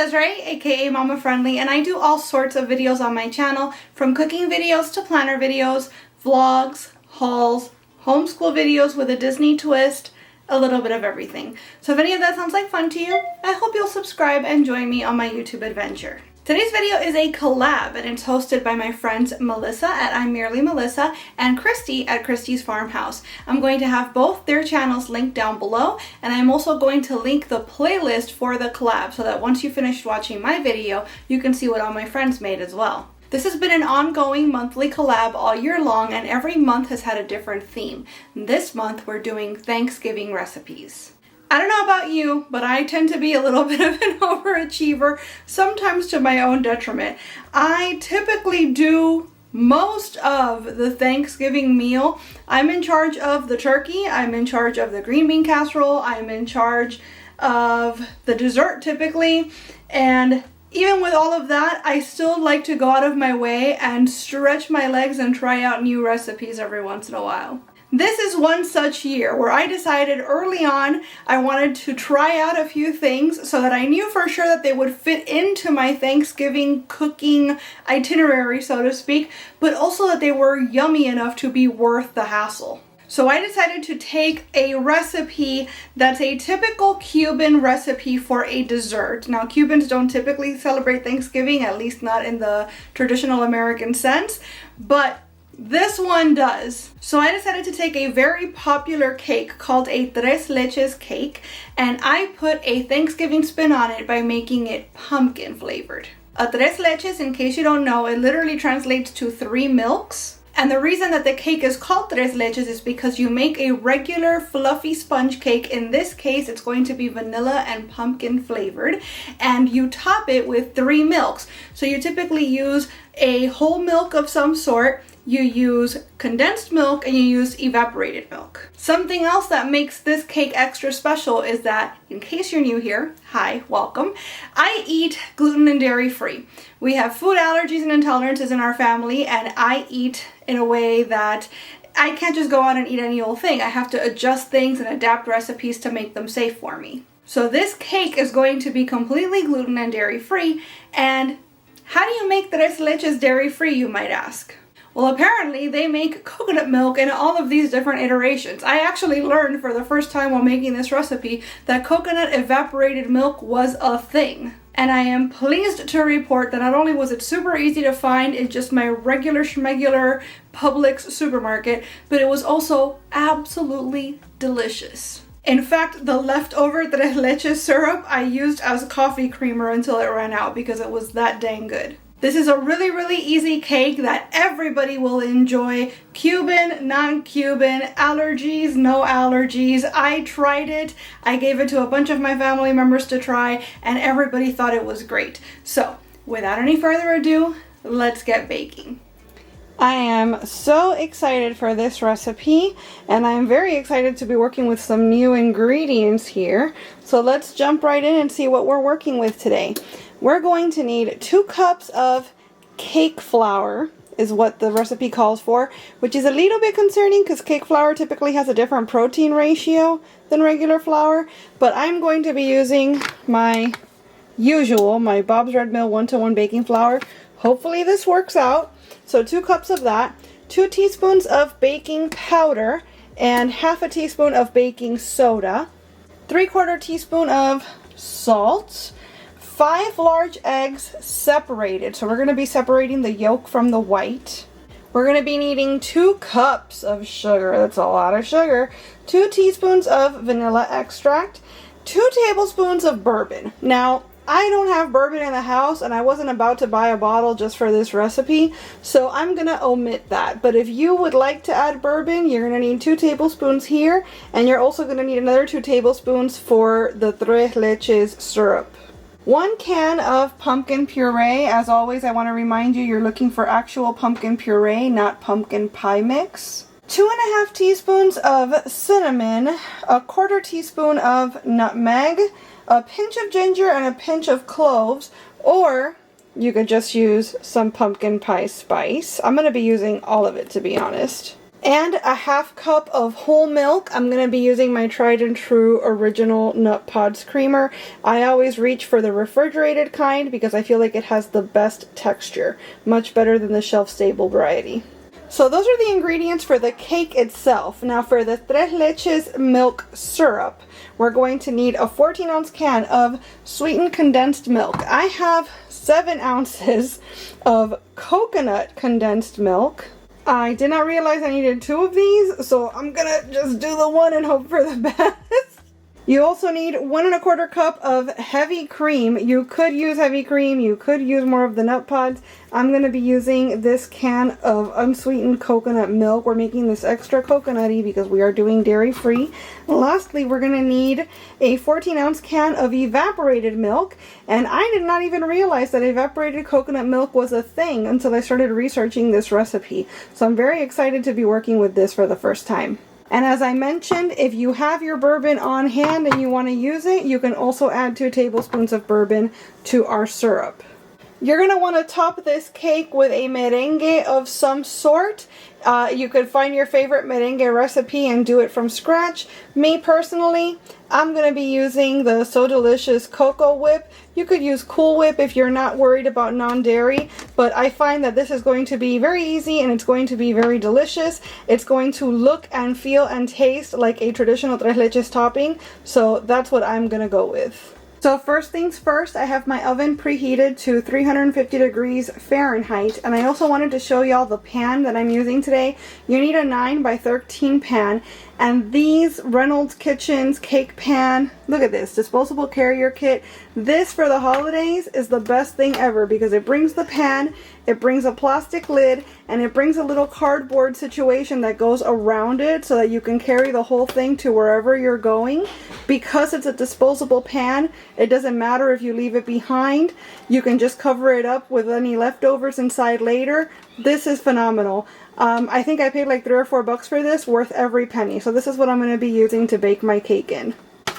Desiree, aka Mama Friendly, and I do all sorts of videos on my channel, from cooking videos to planner videos, vlogs, hauls, homeschool videos with a Disney twist, a little bit of everything. So if any of that sounds like fun to you, I hope you'll subscribe and join me on my YouTube adventure. Today's video is a collab, and it's hosted by my friends Melissa at I'm Merely Melissa and Christy at Christy's Farmhouse. I'm going to have both their channels linked down below, and I'm also going to link the playlist for the collab so that once you finish watching my video, you can see what all my friends made as well. This has been an ongoing monthly collab all year long, and every month has had a different theme. This month we're doing Thanksgiving recipes. I don't know about you, but I tend to be a little bit of an overachiever, sometimes to my own detriment. I typically do most of the Thanksgiving meal. I'm in charge of the turkey, I'm in charge of the green bean casserole, I'm in charge of the dessert typically, and even with all of that, I still like to go out of my way and stretch my legs and try out new recipes every once in a while. This is one such year where I decided early on I wanted to try out a few things so that I knew for sure that they would fit into my Thanksgiving cooking itinerary, so to speak, but also that they were yummy enough to be worth the hassle. So I decided to take a recipe that's a typical Cuban recipe for a dessert. Now, Cubans don't typically celebrate Thanksgiving, at least not in the traditional American sense, but this one does. So I decided to take a very popular cake called a Tres Leches cake, and I put a Thanksgiving spin on it by making it pumpkin flavored. A Tres Leches, in case you don't know, it literally translates to 3 milks. And the reason that the cake is called Tres Leches is because you make a regular fluffy sponge cake. In this case, it's going to be vanilla and pumpkin flavored, and you top it with 3 milks. So you typically use a whole milk of some sort, you use condensed milk, and you use evaporated milk. Something else that makes this cake extra special is that, in case you're new here, hi, welcome, I eat gluten and dairy free. We have food allergies and intolerances in our family, and I eat in a way that I can't just go out and eat any old thing. I have to adjust things and adapt recipes to make them safe for me. So this cake is going to be completely gluten and dairy free. And how do you make Tres Leches dairy free, you might ask? Well, apparently they make coconut milk in all of these different iterations. I actually learned for the first time while making this recipe that coconut evaporated milk was a thing. And I am pleased to report that not only was it super easy to find in just my regular schmegular Publix supermarket, but it was also absolutely delicious. In fact, the leftover Tres Leches syrup I used as coffee creamer until it ran out because it was that dang good. This is a really, really easy cake that everybody will enjoy. Cuban, non-Cuban, allergies, no allergies. I tried it. I gave it to a bunch of my family members to try, and everybody thought it was great. So, without any further ado, let's get baking. I am so excited for this recipe, and I'm very excited to be working with some new ingredients here. So let's jump right in and see what we're working with today. We're going to need 2 cups of cake flour, is what the recipe calls for, which is a little bit concerning because cake flour typically has a different protein ratio than regular flour, but I'm going to be using my usual, my Bob's Red Mill 1-to-1 baking flour. Hopefully this works out. So 2 cups of that, 2 teaspoons of baking powder, and half a teaspoon of baking soda, 3/4 teaspoon of salt, 5 large eggs separated. So we're going to be separating the yolk from the white. We're going to be needing 2 cups of sugar. That's a lot of sugar. 2 teaspoons of vanilla extract, 2 tablespoons of bourbon. Now, I don't have bourbon in the house, and I wasn't about to buy a bottle just for this recipe, so I'm going to omit that. But if you would like to add bourbon, you're going to need 2 tablespoons here, and you're also going to need another 2 tablespoons for the Tres Leches syrup. 1 can of pumpkin puree. As always, I want to remind you, you're looking for actual pumpkin puree, not pumpkin pie mix. 2.5 teaspoons of cinnamon, 1/4 teaspoon of nutmeg, a pinch of ginger, and a pinch of cloves, or you could just use some pumpkin pie spice. I'm going to be using all of it, to be honest. and a half cup of whole milk. I'm going to be using my tried and true original Nut Pods creamer. I always reach for the refrigerated kind because I feel like it has the best texture, much better than the shelf-stable variety. So those are the ingredients for the cake itself. Now for the Tres Leches milk syrup, we're going to need a 14-ounce can of sweetened condensed milk. I have 7 ounces of coconut condensed milk. I did not realize I needed 2 of these, so I'm gonna just do the one and hope for the best. You also need 1 1/4 cup of heavy cream. You could use heavy cream, you could use more of the Nut Pods. I'm going to be using this can of unsweetened coconut milk. We're making this extra coconutty because we are doing dairy free. Lastly, we're going to need a 14-ounce can of evaporated milk. And I did not even realize that evaporated coconut milk was a thing until I started researching this recipe. So I'm very excited to be working with this for the first time. And as I mentioned, if you have your bourbon on hand and you want to use it, you can also add 2 tablespoons of bourbon to our syrup. You're going to want to top this cake with a merengue of some sort. You could find your favorite merengue recipe and do it from scratch. Me personally, I'm going to be using the So Delicious Cocoa Whip. You could use Cool Whip if you're not worried about non-dairy, but I find that this is going to be very easy and it's going to be very delicious. It's going to look and feel and taste like a traditional Tres Leches topping, so that's what I'm going to go with. So first things first, I have my oven preheated to 350 degrees Fahrenheit, and I also wanted to show y'all the pan that I'm using today. You need a 9 by 13 pan, and these Reynolds Kitchens cake pan, look at this, disposable carrier kit. This for the holidays is the best thing ever because it brings the pan, it brings a plastic lid, and it brings a little cardboard situation that goes around it so that you can carry the whole thing to wherever you're going. Because it's a disposable pan, it doesn't matter if you leave it behind. You can just cover it up with any leftovers inside later. This is phenomenal. I think I paid like $3 or $4 for this, worth every penny. So this is what I'm going to be using to bake my cake in.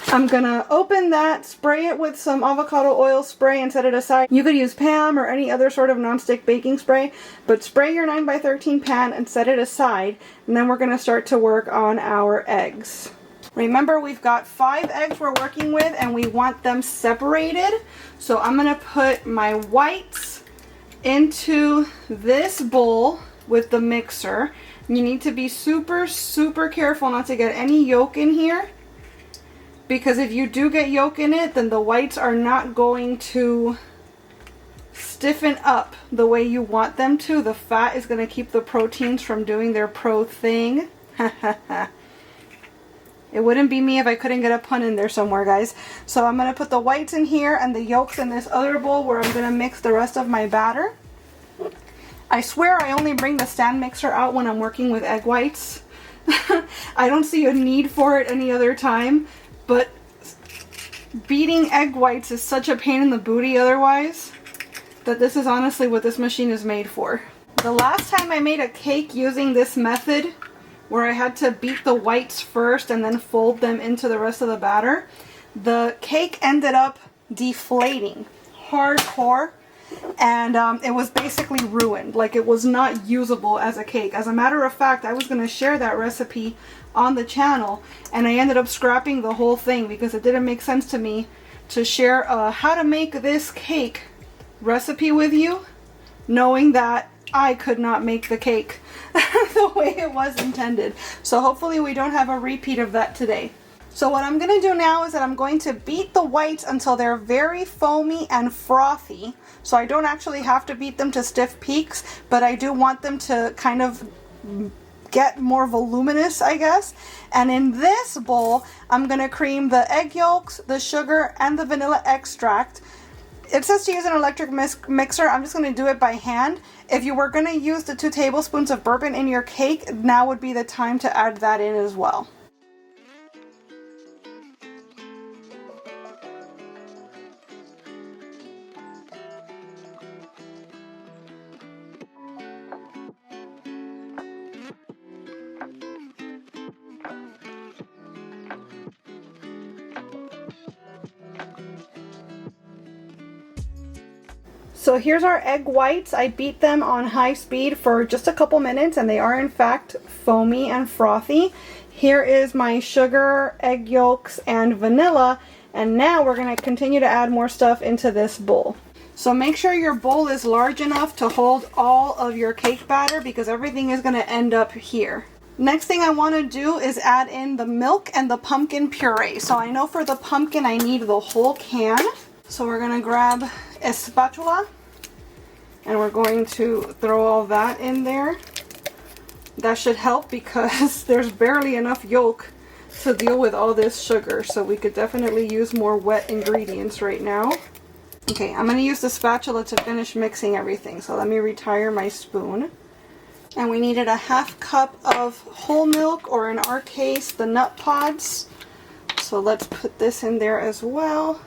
I'm going to open that, spray it with some avocado oil spray and set it aside. You could use Pam or any other sort of nonstick baking spray, but spray your 9 by 13 pan and set it aside. And then we're going to start to work on our eggs. Remember, we've got 5 eggs we're working with and we want them separated. So I'm going to put my whites into this bowl with the mixer. You need to be super, super careful not to get any yolk in here, because if you do get yolk in it, then the whites are not going to stiffen up the way you want them to. The fat is going to keep the proteins from doing their pro thing. It wouldn't be me if I couldn't get a pun in there somewhere, guys. So I'm going to put the whites in here and the yolks in this other bowl where I'm going to mix the rest of my batter. I swear I only bring the stand mixer out when I'm working with egg whites. I don't see a need for it any other time, but beating egg whites is such a pain in the booty otherwise that this is honestly what this machine is made for. The last time I made a cake using this method, where I had to beat the whites first and then fold them into the rest of the batter, the cake ended up deflating hardcore, and it was basically ruined. Like, it was not usable as a cake. As a matter of fact, I was going to share that recipe on the channel, and I ended up scrapping the whole thing because it didn't make sense to me to share how to make this cake recipe with you, knowing that I could not make the cake the way it was intended. So hopefully we don't have a repeat of that today. So what I'm going to do now is that I'm going to beat the whites until they're very foamy and frothy. So I don't actually have to beat them to stiff peaks, but I do want them to kind of get more voluminous, I guess. And in this bowl, I'm going to cream the egg yolks, the sugar, and the vanilla extract. It says to use an electric mixer. I'm just going to do it by hand. If you were going to use the 2 tablespoons of bourbon in your cake, now would be the time to add that in as well. So here's our egg whites. I beat them on high speed for just a couple minutes and they are in fact foamy and frothy. Here is my sugar, egg yolks, and vanilla. And now we're going to continue to add more stuff into this bowl. So make sure your bowl is large enough to hold all of your cake batter because everything is going to end up here. Next thing I want to do is add in the milk and the pumpkin puree. So I know for the pumpkin I need the whole can. So we're going to grab a spatula and we're going to throw all that in there. That should help because there's barely enough yolk to deal with all this sugar, so we could definitely use more wet ingredients right now. Okay, I'm going to use the spatula to finish mixing everything, so let me retire my spoon. And we needed a 1/2 cup of whole milk, or in our case the nut pods. So let's put this in there as well.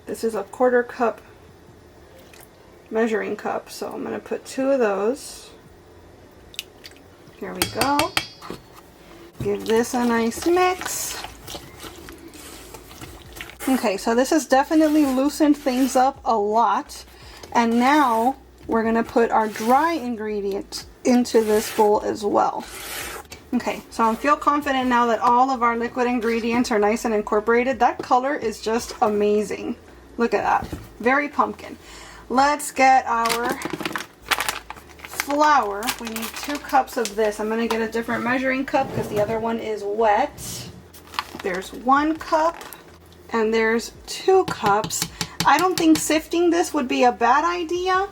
This is a 1/4 cup measuring cup, so I'm going to put 2 of those. Here we go. Give this a nice mix. Okay, so this has definitely loosened things up a lot. And now we're going to put our dry ingredients into this bowl as well. Okay, so I feel confident now that all of our liquid ingredients are nice and incorporated. That color is just amazing. Look at that. Very pumpkin. Let's get our flour. We need 2 cups of this. I'm going to get a different measuring cup because the other one is wet. There's 1 cup and there's 2 cups. I don't think sifting this would be a bad idea,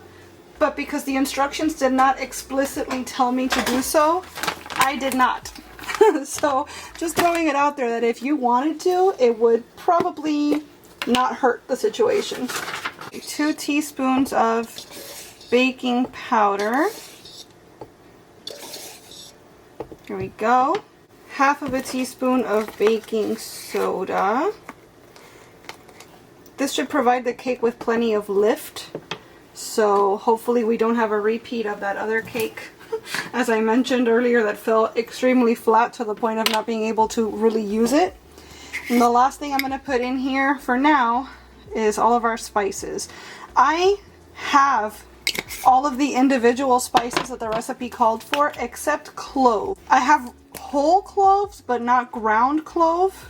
but because the instructions did not explicitly tell me to do so, I did not. So just throwing it out there that if you wanted to, it would probably not hurt the situation. 2 teaspoons of baking powder. Here we go. 1/2 teaspoon of baking soda. This should provide the cake with plenty of lift. So hopefully we don't have a repeat of that other cake, as I mentioned earlier, that fell extremely flat to the point of not being able to really use it. And the last thing I'm going to put in here for now is all of our spices. I have all of the individual spices that the recipe called for except clove. I have whole cloves but not ground clove.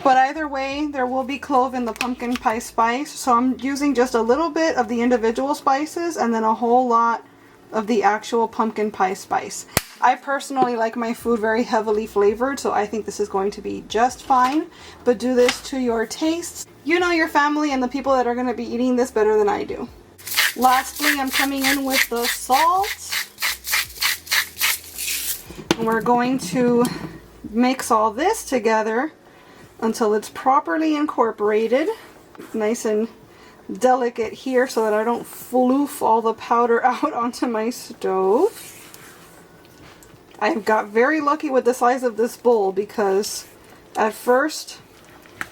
But either way, there will be clove in the pumpkin pie spice. So I'm using just a little bit of the individual spices and then a whole lot of the actual pumpkin pie spice. I personally like my food very heavily flavored, so I think this is going to be just fine. But do this to your tastes. You know your family and the people that are going to be eating this better than I do. Lastly, I'm coming in with the salt. And we're going to mix all this together until it's properly incorporated. Nice and delicate here so that I don't floof all the powder out onto my stove. I got very lucky with the size of this bowl because at first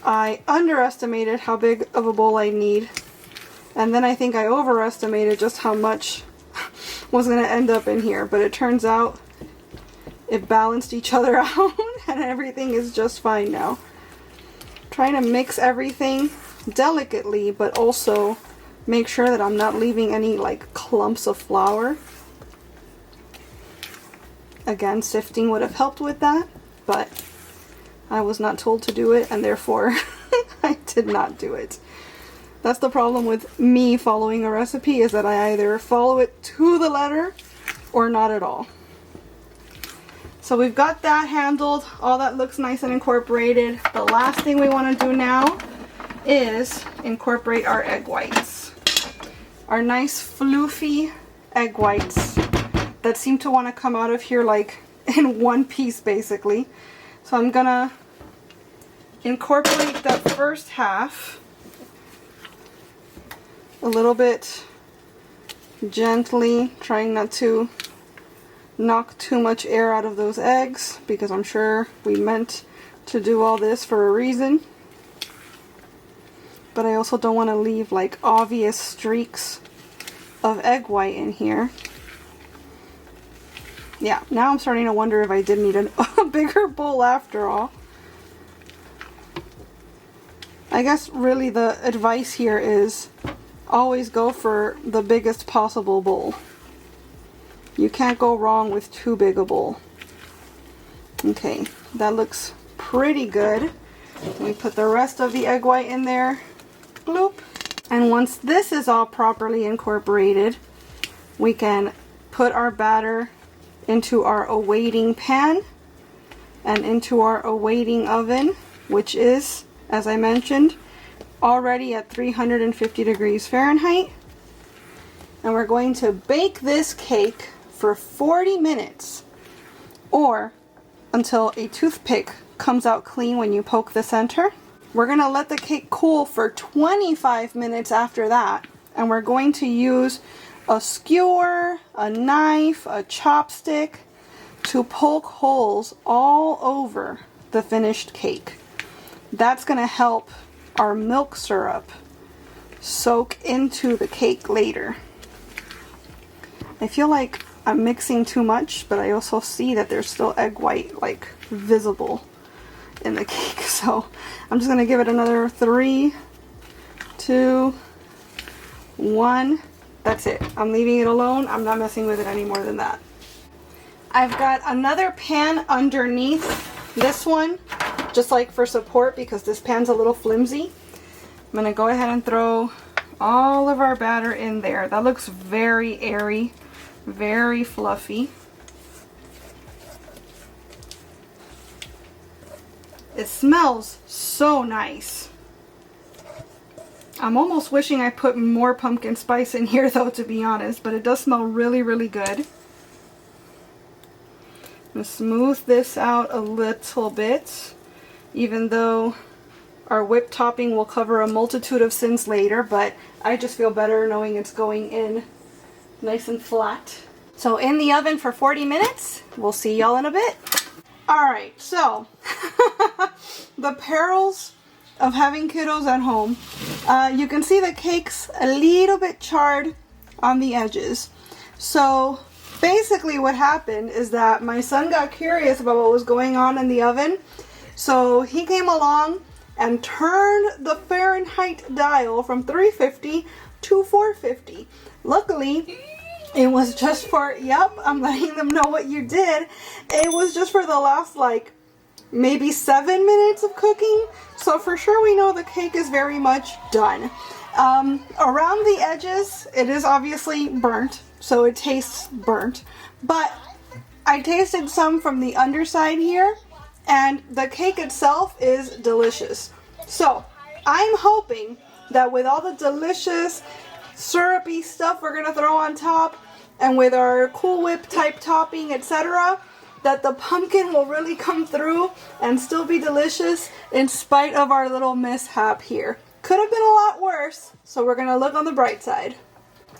I underestimated how big of a bowl I need. And then I think I overestimated just how much was going to end up in here. But it turns out it balanced each other out and everything is just fine now. Trying to mix everything delicately, but also make sure that I'm not leaving any like clumps of flour. Again, sifting would have helped with that, but I was not told to do it and therefore I did not do it. That's the problem with me following a recipe, is that I either follow it to the letter or not at all. So we've got that handled. All that looks nice and incorporated. The last thing we want to do now is incorporate our egg whites. Our nice floofy egg whites that seem to want to come out of here like in one piece basically. So I'm gonna incorporate that first half a little bit gently, trying not to knock too much air out of those eggs because I'm sure we meant to do all this for a reason. But I also don't want to leave like obvious streaks of egg white in here. Yeah, now I'm starting to wonder if I did need a bigger bowl after all. I guess really the advice here is always go for the biggest possible bowl. You can't go wrong with too big a bowl. Okay, that looks pretty good. We put the rest of the egg white in there. Bloop. And once this is all properly incorporated, we can put our batter into our awaiting pan and into our awaiting oven, which is, as I mentioned, already at 350 degrees Fahrenheit. And we're going to bake this cake for 40 minutes, or until a toothpick comes out clean when you poke the center. We're going to let the cake cool for 25 minutes after that, and we're going to use a skewer, a knife, a chopstick to poke holes all over the finished cake. That's going to help our milk syrup soak into the cake later. I feel like I'm mixing too much, but I also see that there's still egg white like visible in the cake, so I'm just going to give it another 3, 2, 1. That's it. I'm leaving it alone. I'm not messing with it any more than that. I've got another pan underneath this one, just like for support, because this pan's a little flimsy. I'm going to go ahead and throw all of our batter in there. That looks very airy, very fluffy. It smells so nice. I'm almost wishing I put more pumpkin spice in here though, to be honest, but it does smell really, really good. I'm going to smooth this out a little bit, even though our whipped topping will cover a multitude of sins later, but I just feel better knowing it's going in nice and flat. So in the oven for 40 minutes. We'll see y'all in a bit. Alright, so the perils of having kiddos at home. You can see the cake's a little bit charred on the edges. So basically what happened is that my son got curious about what was going on in the oven. So he came along and turned the Fahrenheit dial from 350 to 450. Luckily, it was just for, yep, I'm letting them know what you did. It was just for the last like maybe 7 minutes of cooking. So for sure we know the cake is very much done. Around the edges, it is obviously burnt, so it tastes burnt. But I tasted some from the underside here, and the cake itself is delicious. So I'm hoping that with all the delicious syrupy stuff we're gonna throw on top, and with our Cool Whip type topping, etc., that the pumpkin will really come through and still be delicious in spite of our little mishap here. Could have been a lot worse, so we're gonna look on the bright side.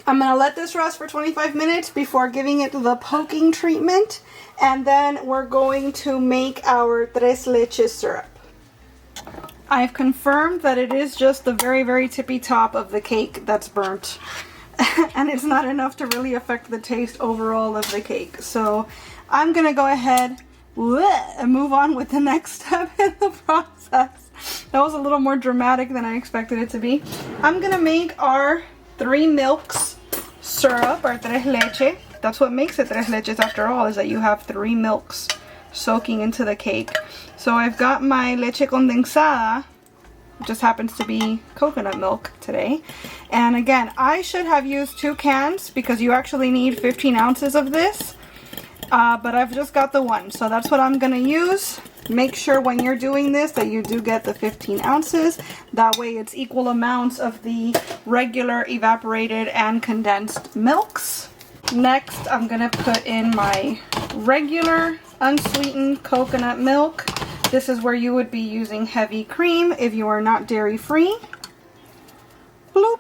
I'm gonna let this rest for 25 minutes before giving it the poking treatment, and then we're going to make our Tres Leches syrup. I've confirmed that it is just the very, very tippy top of the cake that's burnt. And it's not enough to really affect the taste overall of the cake. So I'm going to go ahead and move on with the next step in the process. That was a little more dramatic than I expected it to be. I'm going to make our 3 milks syrup, our tres leche. That's what makes it tres leches after all, is that you have 3 milks soaking into the cake. So I've got my leche condensada, just happens to be coconut milk today. And again, I should have used 2 cans because you actually need 15 ounces of this. But I've just got the 1, so that's what I'm gonna use. Make sure when you're doing this that you do get the 15 ounces. That way it's equal amounts of the regular evaporated and condensed milks. Next, I'm gonna put in my regular unsweetened coconut milk. This is where you would be using heavy cream if you are not dairy free. Bloop.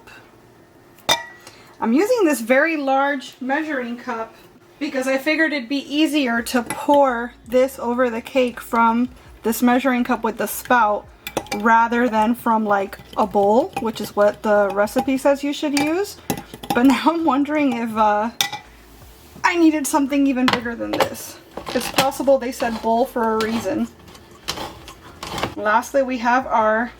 I'm using this very large measuring cup because I figured it'd be easier to pour this over the cake from this measuring cup with the spout rather than from like a bowl, which is what the recipe says you should use. But now I'm wondering if I needed something even bigger than this. It's possible they said bowl for a reason. Lastly, we have our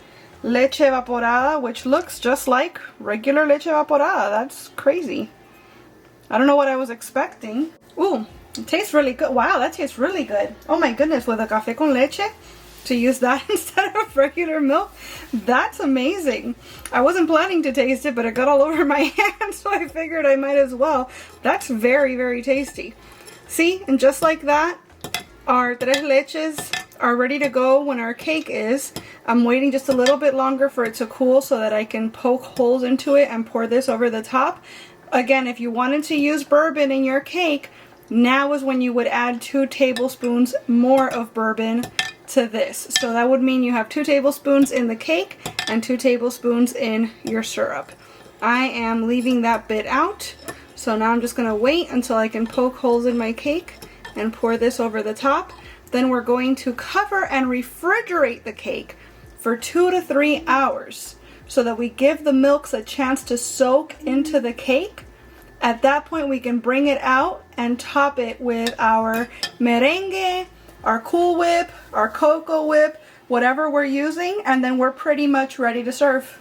leche evaporada, which looks just like regular leche evaporada. That's crazy. I don't know what I was expecting. Ooh, it tastes really good. Wow, that tastes really good. Oh my goodness, with a café con leche, to use that instead of regular milk, that's amazing. I wasn't planning to taste it, but it got all over my hands, so I figured I might as well. That's very, very tasty. See, and just like that, our tres leches are ready to go when our cake is. I'm waiting just a little bit longer for it to cool so that I can poke holes into it and pour this over the top. Again, if you wanted to use bourbon in your cake, now is when you would add 2 tablespoons more of bourbon to this. So that would mean you have 2 tablespoons in the cake and 2 tablespoons in your syrup. I am leaving that bit out. So now I'm just going to wait until I can poke holes in my cake and pour this over the top. Then we're going to cover and refrigerate the cake for 2 to 3 hours so that we give the milks a chance to soak into the cake. At that point, we can bring it out and top it with our merengue, our Cool Whip, our Cocoa Whip, whatever we're using, and then we're pretty much ready to serve.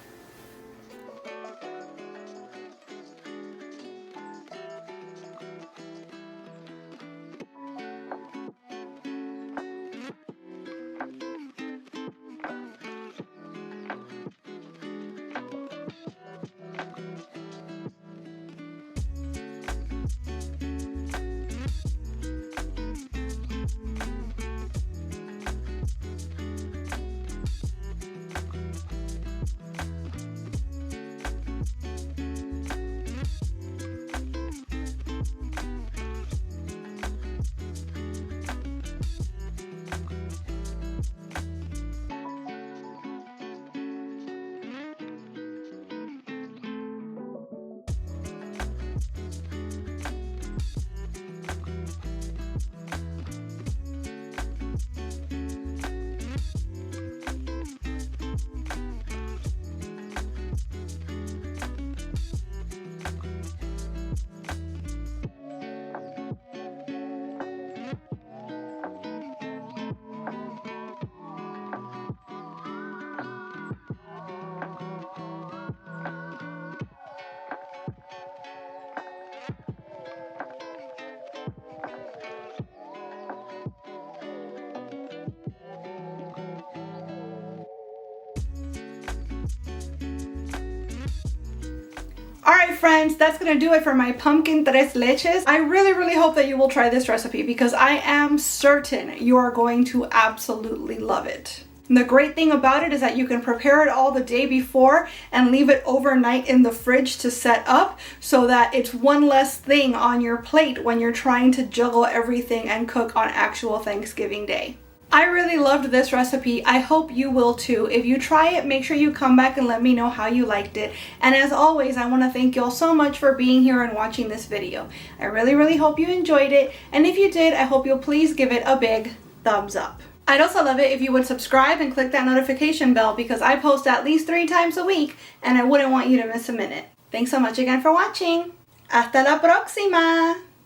Alright friends, that's going to do it for my pumpkin tres leches. I really hope that you will try this recipe because I am certain you are going to absolutely love it. And the great thing about it is that you can prepare it all the day before and leave it overnight in the fridge to set up so that it's one less thing on your plate when you're trying to juggle everything and cook on actual Thanksgiving Day. I really loved this recipe. I hope you will too. If you try it, make sure you come back and let me know how you liked it. And as always, I want to thank you all so much for being here and watching this video. I really hope you enjoyed it. And if you did, I hope you'll please give it a big thumbs up. I'd also love it if you would subscribe and click that notification bell because I post at least 3 times a week and I wouldn't want you to miss a minute. Thanks so much again for watching. Hasta la próxima!